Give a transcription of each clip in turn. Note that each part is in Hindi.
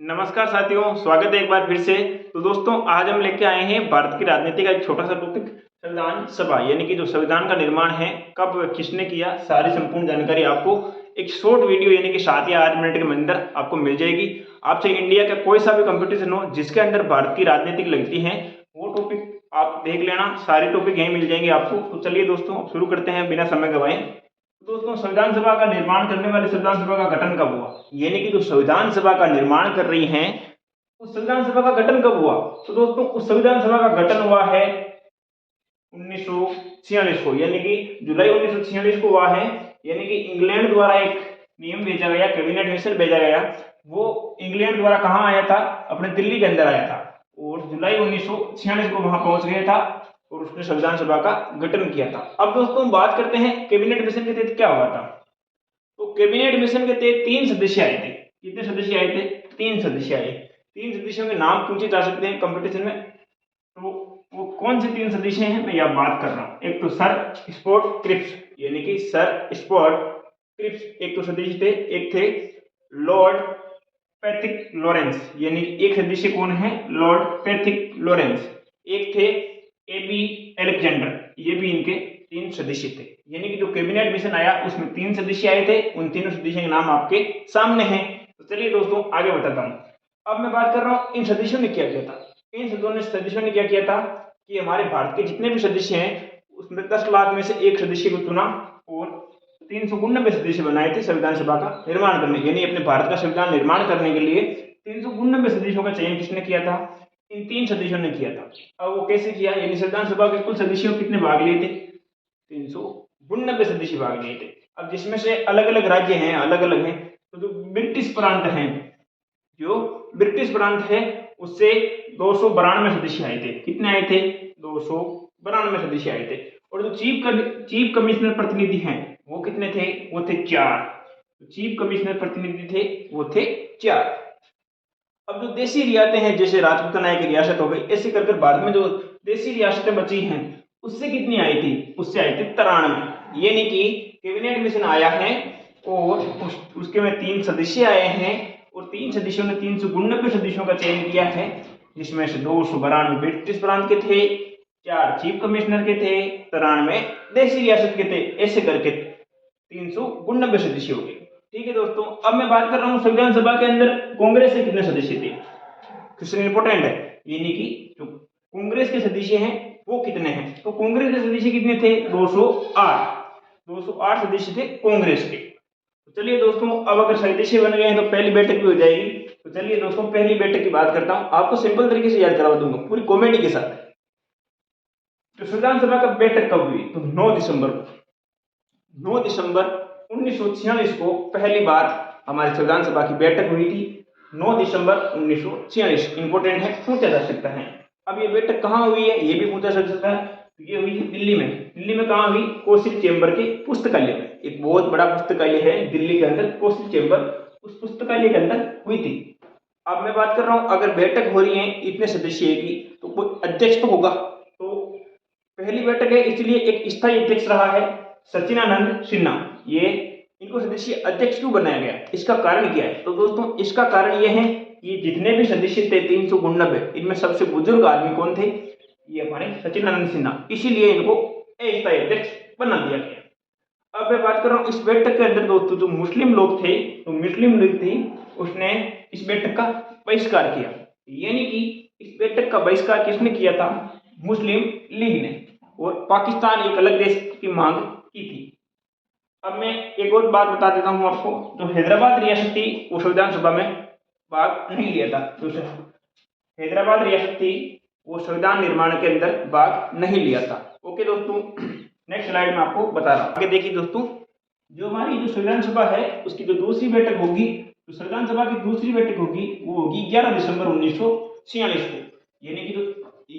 नमस्कार साथियों, स्वागत है एक बार फिर से। तो दोस्तों, आज हम लेके आए हैं भारत की राजनीति का एक छोटा सा टॉपिक, संविधान सभा, यानी कि जो संविधान का निर्माण है, कब किसने किया, सारी संपूर्ण जानकारी आपको एक शॉर्ट वीडियो यानी कि 7 या 8 मिनट के अंदर आपको मिल जाएगी। आपसे इंडिया का कोई सा भी कंपटीशन हो जिसके अंदर भारत की राजनीतिक लगती है, वो टॉपिक आप देख लेना, सारे टॉपिक यहीं मिल जाएंगे आपको। तो चलिए दोस्तों, अब शुरू करते हैं बिना समय गवाए। दोस्तों, संविधान सभा का निर्माण करने वाले संविधान सभा का गठन कब हुआ, यानी कि जो संविधान सभा का निर्माण कर रही हैं, उस संविधान सभा का गठन कब हुआ? तो दोस्तों, उस संविधान सभा का गठन हुआ है 1946 को, यानी कि जुलाई 1946 को हुआ है। यानी कि इंग्लैंड द्वारा एक नियम भेजा गया, कैबिनेट मिशन भेजा गया। वो इंग्लैंड द्वारा कहाँ आया था? अपने दिल्ली के अंदर आया था, और जुलाई 1946 को वहां पहुंच गया था और उसने संविधान सभा का गठन किया था। अब दोस्तों, बात करते हैं कैबिनेट मिशन के तहत क्या हुआ था। तो कैबिनेट मिशन के तहत 3 सदस्य आए थे। कितने सदस्य आए थे? 3 सदस्य आए। 3 सदस्यों के नाम पूछे जा सकते हैं कंपटीशन में। तो वो कौन से 3 सदस्य हैं, मैं यह बात कर रहा हूँ। एक तो सर स्पॉट क्रिप्स, यानी कि सर स्पॉट क्रिप्स एक तो सदस्य थे। एक थे लॉर्ड पैथिक लॉरेंस, यानी एक सदस्य कौन है? Lord Pethick Lawrence. एक थे एबी एलेक्जेंडर, ये भी इनके 3 सदस्य थे। यानी कि जो कैबिनेट मिशन आया उसमें 3 सदस्य आए थे। उन तीनों सदस्यों के नाम आपके सामने हैं। तो चलिए दोस्तों, आगे बताता हूं। अब मैं बात कर रहा हूं इन सदस्यों ने क्या किया था। इन सदस्यों ने क्या किया था कि हमारे भारत के जितने भी सदस्य हैं उसमें 10 लाख में से एक सदस्य को चुना और 399 सदस्य बनाए थे संविधान सभा का निर्माण करने, यानी अपने भारत का संविधान निर्माण करने के लिए 399 सदस्यों का चयन किसने किया था? इन 3 सदस्यों ने किया था। अब वो कैसे किया, यानी संविधान सभा के कुल सदस्यों कितने भाग लिए थे? 399 सदस्य भाग लिए थे। अब जिसमें से अलग अलग राज्य हैं, अलग अलग हैं, तो जो ब्रिटिश प्रांत है, जो ब्रिटिश प्रांत है उससे 292 सदस्य आए थे। कितने आए थे? 292 सदस्य आए थे। और जो चीफ कमिश्नर प्रतिनिधि हैं वो कितने थे? वो थे 4। चीफ कमिश्नर प्रतिनिधि थे वो थे 4। अब जो देसी रियासतें हैं, जैसे राजपूताना की रियासत हो गई, ऐसे कर भारत में जो देसी रियासतें बची हैं उससे कितनी आई थी? उससे आई थी 93। यानी कि कैबिनेट मिशन आया है और उसके में 3 सदस्य आए हैं और 3 सदस्यों ने 399 सदस्यों का चयन किया है, जिसमें से 292 ब्रिटिश प्रांत के थे, 4 चीफ कमिश्नर के थे, 93 देसी रियासत के थे। ऐसे करके 399 सदस्य हो गए। ठीक है दोस्तों, अब मैं बात कर रहा हूँ संविधान सभा के अंदर कांग्रेस के कितने सदस्य थे। क्वेश्चन इंपोर्टेंट है, यानी कि जो कांग्रेस के सदस्य हैं वो कितने हैं। तो कांग्रेस के सदस्य कितने थे? 208 सदस्य थे कांग्रेस के। तो चलिए दोस्तों, अब अगर सदस्य बन गए हैं तो पहली बैठक भी हो जाएगी। तो चलिए दोस्तों, पहली बैठक की बात करता हूं, आपको सिंपल तरीके से याद करवा दूंगा पूरी कॉमेडी के साथ। तो संविधान सभा का बैठक कब हुई? तो 9 दिसंबर को। 9 दिसंबर 1946 को पहली बार हमारी संविधान सभा की बैठक हुई थी। 9 दिसंबर 1946 इंपोर्टेंट है, पूछा जा सकता है। अब ये बैठक कहाँ हुई है ये भी पूछा जा सकता है। तो ये हुई है दिल्ली में। दिल्ली में कहाँ हुई? कौशिक चेंबर के पुस्तकालय में। एक बहुत बड़ा पुस्तकालय है दिल्ली के अंदर, कौशिक चेंबर, उस पुस्तकालय के अंदर हुई थी। अब मैं बात कर रहा हूँ, अगर बैठक हो रही है इतने सदस्य की तो कोई अध्यक्ष तो होगा। तो पहली बैठक है इसलिए एक स्थायी अध्यक्ष रहा है सचिनानंद सिन्हा। ये इनको सदस्य अध्यक्ष क्यों बनाया गया, इसका कारण क्या है? तो दोस्तों, इसका कारण यह है कि जितने भी सदस्य थे 399, इनमें सबसे बुजुर्ग आदमी कौन थे? ये हमारे सचिनानंद सिन्हा, इसीलिए इनको अस्थायी अध्यक्ष बना दिया गया। अब मैं बात कर रहा हूँ इस बैठक के अंदर दोस्तों जो मुस्लिम लोग थे, तो मुस्लिम लीग थी, उसने इस बैठक का बहिष्कार किया। यानी कि इस बैठक का बहिष्कार किसने किया था? मुस्लिम लीग ने। और पाकिस्तान एक अलग देश की मांग की थी। अब मैं एक और बात बता देता हूं आपको, जो हैदराबाद रियासत थी वो संविधान सभा में भाग नहीं लिया था। तो हैदराबाद रियासत थी वो संविधान निर्माण के अंदर भाग नहीं लिया था। ओके दोस्तों, नेक्स्ट स्लाइड में आपको बता रहा हूँ। आगे देखिए दोस्तों, जो हमारी जो संविधान सभा है उसकी जो दूसरी बैठक होगी, तो संविधान सभा की दूसरी बैठक होगी वो होगी 11 दिसंबर 1946 को। यानी कि जो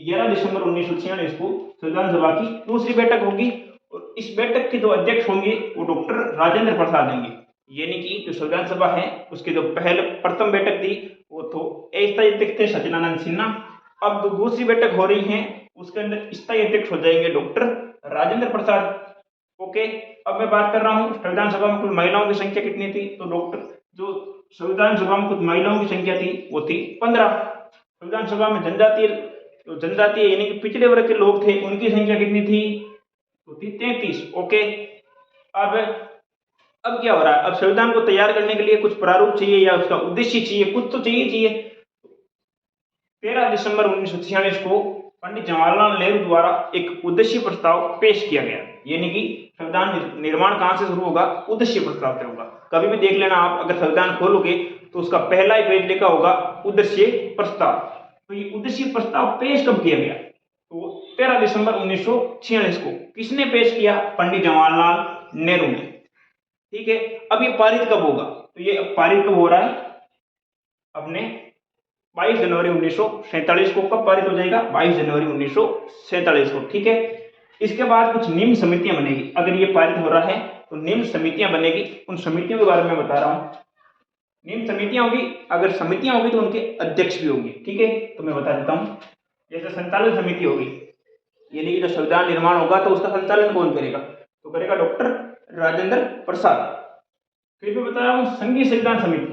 11 दिसंबर 1946 को संविधान सभा की दूसरी बैठक होगी। और इस बैठक के जो अध्यक्ष होंगे वो डॉक्टर राजेंद्र प्रसाद होंगे। यानी कि जो संविधान सभा है उसकी जो प्रथम बैठक थी वो तो अस्थायी अध्यक्ष थे सचिनानंद सिन्हा। अब जो दूसरी बैठक हो रही है उसके अंदर स्थायी अध्यक्ष हो जाएंगे डॉक्टर राजेंद्र प्रसाद। ओके, अब मैं बात कर रहा हूँ संविधान सभा में कुल महिलाओं की संख्या कितनी थी। तो डॉक्टर जो संविधान सभा में कुछ महिलाओं की संख्या थी, वो थी 15। संविधान सभा में जनजातीय यानी कि पिछड़े वर्ग के लोग थे, उनकी संख्या कितनी थी? तो थी 33। ओके, अब क्या हो रहा है? अब संविधान को तैयार करने के लिए कुछ प्रारूप चाहिए या उसका उद्देश्य चाहिए, कुछ तो चाहिए। 13 दिसंबर 1946 को पंडित जवाहरलाल नेहरू द्वारा एक उद्देश्य प्रस्ताव पेश किया गया, यानी कि संविधान निर्माण कहां से शुरू होगा? उद्देश्य प्रस्ताव से होगा। कभी भी देख लेना आप, अगर संविधान खोलोगे तो उसका पहला ही पेज लिखा होगा उद्देश्य प्रस्ताव। तो ये उद्देश्य प्रस्ताव पेश कब किया गया? तो 13 दिसंबर 1946 को। किसने पेश किया? पंडित जवाहरलाल नेहरू ने। ठीक है, अब ये पारित कब होगा? तो ये पारित कब हो रहा है? अपने 22 जनवरी 1947 को। कब पारित हो जाएगा? 22 जनवरी 1947 को। ठीक है, इसके बाद कुछ निम्न समितियां बनेगी। अगर ये पारित हो रहा है तो निम्न समितियां बनेगी, उन समितियों के बारे में बता रहा हूं। निम्न समितियां होगी, अगर समितियां होगी तो उनके अध्यक्ष भी होंगे। ठीक है, तो मैं बता देता हूं। जैसे संचालन समिति होगी, यानी कि जो संविधान निर्माण होगा तो उसका संचालन कौन करेगा? तो करेगा डॉक्टर राजेंद्र प्रसाद। फिर मैं बता रहा हूँ संघीय संविधान समिति।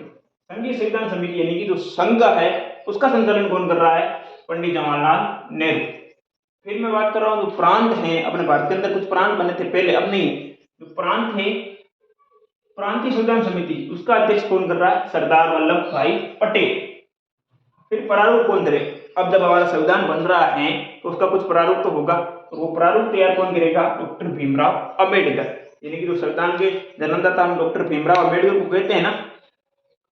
संघीय संविधान समिति यानी कि जो संघ है उसका संचालन कौन कर रहा है? पंडित जवाहरलाल नेहरू। फिर मैं बात कर रहा हूँ जो प्रांत हैं, अपने भारत के अंदर कुछ प्रांत बने थे पहले, अब नहीं। जो प्रांत है, प्रांतीय संविधान समिति, उसका अध्यक्ष कौन कर रहा है? सरदार वल्लभ भाई पटेल। फिर प्रारूप कौन करे? अब जब हमारा संविधान बन रहा है तो उसका कुछ प्रारूप तो होगा, तो वो प्रारूप तैयार कौन करेगा? डॉक्टर भीमराव अम्बेडकर। यानी कि जो संविधान के जन्मदाता हम डॉक्टर भीमराव अम्बेडकर को कहते हैं ना,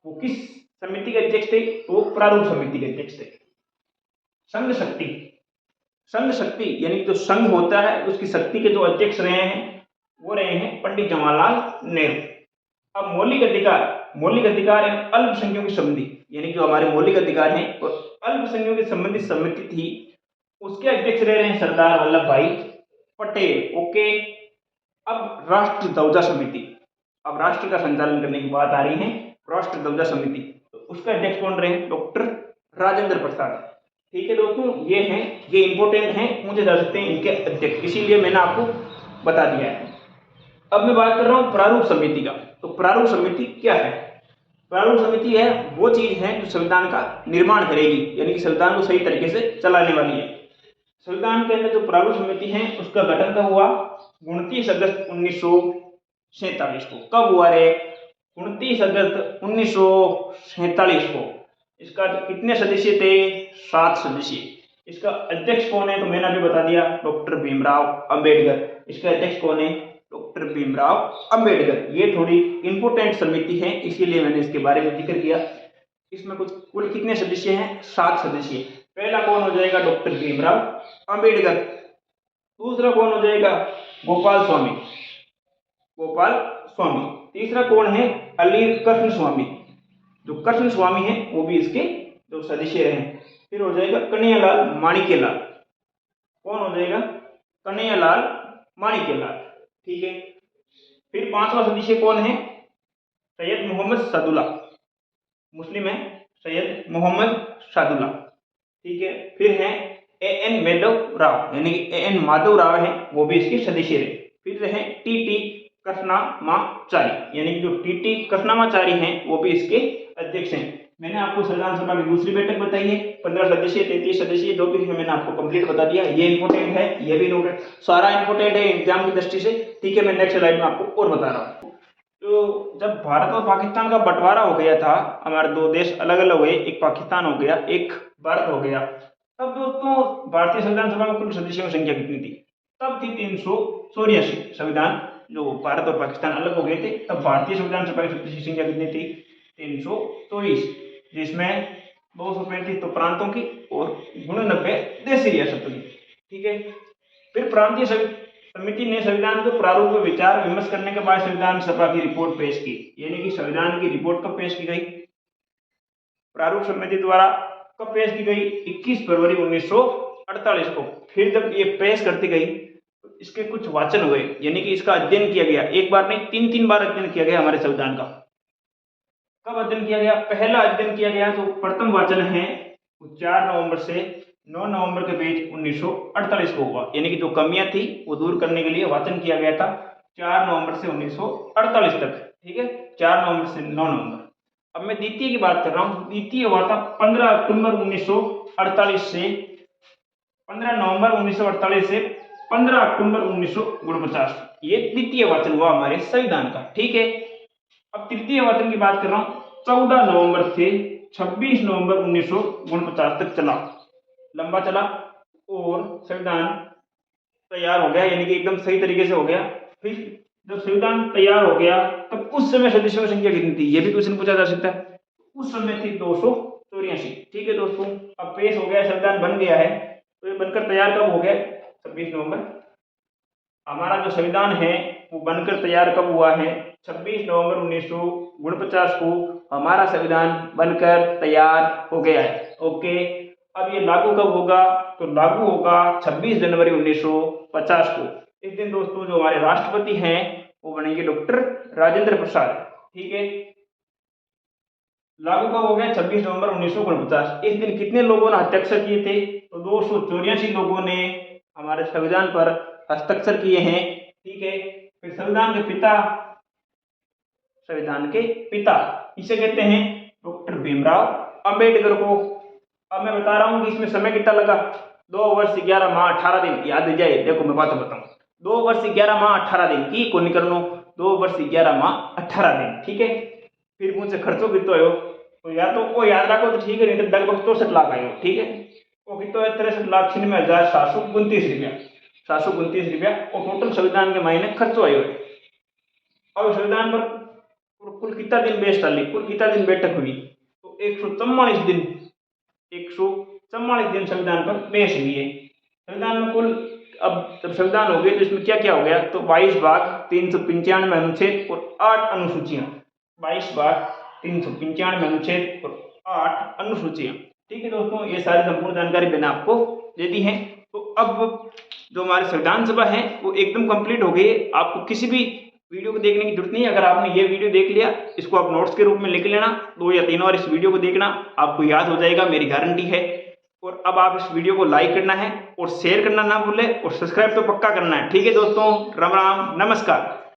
वो किस समिति के अध्यक्ष थे? तो प्रारूप समिति के अध्यक्ष थे। संघ शक्ति, संघ शक्ति यानी कि जो संघ होता है उसकी शक्ति के जो अध्यक्ष रहे हैं वो रहे हैं पंडित जवाहरलाल नेहरू। अब मौलिक अधिकार, मौलिक अधिकार एवं अल्पसंख्यकों की संधि, यानी जो हमारे मौलिक अधिकार हैं और अल्पसंख्यकों की संबंधित समिति थी, उसके अध्यक्ष रह रहे हैं सरदार वल्लभ भाई पटेल। ओके, अब राष्ट्र ध्वजा समिति, अब राष्ट्र का संचालन करने की बात आ रही है, राष्ट्र ध्वजा समिति, तो उसका अध्यक्ष कौन रहे? डॉक्टर राजेंद्र प्रसाद। ठीक है दोस्तों, ये हैं, ये इंपॉर्टेंट हैं, पूछे जा सकते हैं इनके अध्यक्ष, इसीलिए मैंने आपको बता दिया है। अब मैं बात कर रहा हूं प्रारूप समिति का। तो प्रारूप समिति क्या है? प्रारूप समिति है वो चीज है जो संविधान का निर्माण करेगी, यानी कि संविधान को सही तरीके से चलाने वाली है। संविधान के अंदर जो प्रारूप समिति है उसका गठन कब हुआ? 29 अगस्त 1947 को। कब हुआ रे? 29 अगस्त 1947 को। इसका कितने सदस्य थे? 7 सदस्य। इसका अध्यक्ष कौन है? तो मैंने अभी बता दिया, डॉक्टर भीमराव अंबेडकर। इसका अध्यक्ष कौन है? डॉक्टर भीमराव अंबेडकर। ये थोड़ी इंपोर्टेंट समिति है, इसीलिए मैंने इसके बारे में जिक्र किया। इसमें कुछ कुल कितने सदस्य हैं? 7 सदस्य। पहला कौन हो जाएगा? डॉक्टर भीमराव अंबेडकर। दूसरा कौन हो जाएगा? गोपाल स्वामी, गोपाल स्वामी। तीसरा कौन है? अली कृष्ण स्वामी, जो कृष्ण स्वामी है वो भी इसके जो सदस्य रहे। फिर हो जाएगा कन्हैयालाल माणिक्यलाल। कौन हो जाएगा? कन्हैयालाल माणिक्यलाल। ठीक है, फिर 5वां सदस्य कौन है? सैयद मोहम्मद सादुल्ला, मुस्लिम है, सैयद मोहम्मद सादुल्ला। ठीक है, फिर है एएन माधव राव, यानी कि एएन माधव राव है, वो भी इसके सदस्य रहे। फिर रहे टीटी कृष्णामाचारी, यानी कि जो टीटी कृष्णामाचारी हैं वो भी इसके अध्यक्ष हैं। मैंने आपको संविधान सभा की दूसरी बैठक बताई है, 15 सदस्य, 33 सदस्य, जो भी है मैंने आपको कंप्लीट बता दिया। ये इंपोर्टेंट है, ये भी इंपोर्टेंट, सारा इंपोर्टेंट है एग्जाम की दृष्टि से। ठीक है, मैं नेक्स्ट स्लाइड में आपको और बता रहा हूँ। तो जब भारत और पाकिस्तान का बंटवारा हो गया था, हमारे दो देश अलग अलग हुए, एक पाकिस्तान हो गया, एक भारत हो गया, तब दोस्तों भारतीय संविधान सभा में कुल सदस्यों की संख्या कितनी थी? तब थी 384। संविधान जो भारत और पाकिस्तान अलग हो गए थे तब भारतीय संविधान सभा की सदस्य संख्या कितनी थी? 324, जिसमें 235 तो प्रांतों की और 89 देशी रियासतों की। ठीक है, फिर प्रांतीय समिति ने संविधान के प्रारूप में विचार विमर्श करने के बाद संविधान सभा की रिपोर्ट पेश की, यानी कि संविधान की रिपोर्ट कब पेश की गई? प्रारूप समिति द्वारा कब पेश की गई? 21 फरवरी 1948 को। फिर जब ये पेश करती गई तो इसके कुछ वाचन हुए, यानी कि इसका अध्ययन किया गया, एक बार नहीं 3 बार अध्ययन किया गया हमारे संविधान का। कब अध्ययन किया गया? पहला अध्ययन किया गया जो प्रथम वाचन है 4 नवंबर से 9 नवंबर के बीच 1948 को हुआ, यानी कि जो कमियां थी वो दूर करने के लिए वाचन किया गया था 4 नवंबर से 1948 तक। ठीक है, 4 नवंबर से 9 नवंबर। अब मैं द्वितीय की बात कर रहा हूँ। द्वितीय हुआ था 15 अक्टूबर 1948 से 15 नवंबर 1948 से 15 अक्टूबर 1949। ये द्वितीय वाचन हुआ हमारे संविधान का। ठीक है, अब तृतीय वाचन की बात कर रहा हूँ। 14 नवंबर से 26 नवंबर 1949 तक चला, लंबा चला और संविधान तैयार हो गया, यानी कि एकदम सही तरीके से हो गया। फिर जब संविधान तैयार हो गया तब उस समय सदस्यों की संख्या कितनी थी, ये भी क्वेश्चन पूछा जा सकता है। उस समय थी 284। ठीक है दोस्तों, अब पेश हो गया, संविधान बन गया है। तो ये बनकर तैयार कब हो गया? 26 नवंबर। हमारा जो संविधान है वो बनकर तैयार कब हुआ है? 26 नवंबर 1949 को हमारा संविधान बनकर तैयार हो गया है। ओके, अब ये लागू कब होगा? तो लागू होगा 26 जनवरी 1950 को। इस दिन दोस्तों जो हमारे राष्ट्रपति हैं वो बनेंगे डॉक्टर राजेंद्र प्रसाद। ठीक है, लागू कब हो गया? 26 नवंबर 1949। इस दिन कितने लोगों ने हस्ताक्षर किए थे? तो 284 लोगों ने हमारे संविधान पर हस्ताक्षर किए हैं। ठीक है, फिर संविधान के पिता इसे कहते हैं डॉक्टर भीमराव अंबेडकर को। अब मैं बता रहा हूं कि इसमें समय कितना लगा। 2 वर्ष 11 माह 18 दिन। याद जाए, देखो मैं बात बताऊं। 2 वर्ष 11 माह 18 दिन की को निकल लो। 2 वर्ष 11 माह 18 दिन। ठीक है, फिर मुझसे खर्चों कितो आयो तो या तो वो याद रखो तो ठीक है, नहीं तो लगभग 64 लाख आयो। ठीक है, वो कितो है 63,96,729 रुपया। 729 रुपया और टोटल संविधान के महीने खर्चो आयो है। अब संविधान पर कुल कितना दिन बेस डाली, कुल कितना दिन बैठक हुई? तो 144 दिन। 144 दिन संविधान पर बहस हुई है। संविधान में कुल, अब जब संविधान हो गए तो इसमें क्या क्या हो गया? तो 22 भाग, 395 अनुच्छेद और 8 अनुसूचियां। 22 भाग, 395 अनुच्छेद और 8 अनुसूचियां। ठीक है दोस्तों, ये सारी संपूर्ण जानकारी मैंने आपको दे दी है। तो अब जो हमारी संविधान सभा है वो एकदम कंप्लीट हो गई है। आपको किसी भी वीडियो को देखने की जरूरत नहीं है। अगर आपने ये वीडियो देख लिया, इसको आप नोट्स के रूप में लिख लेना, 2 या 3 बार इस वीडियो को देखना, आपको याद हो जाएगा, मेरी गारंटी है। और अब आप इस वीडियो को लाइक करना है और शेयर करना ना भूलें और सब्सक्राइब तो पक्का करना है। ठीक है दोस्तों, राम राम, नमस्कार।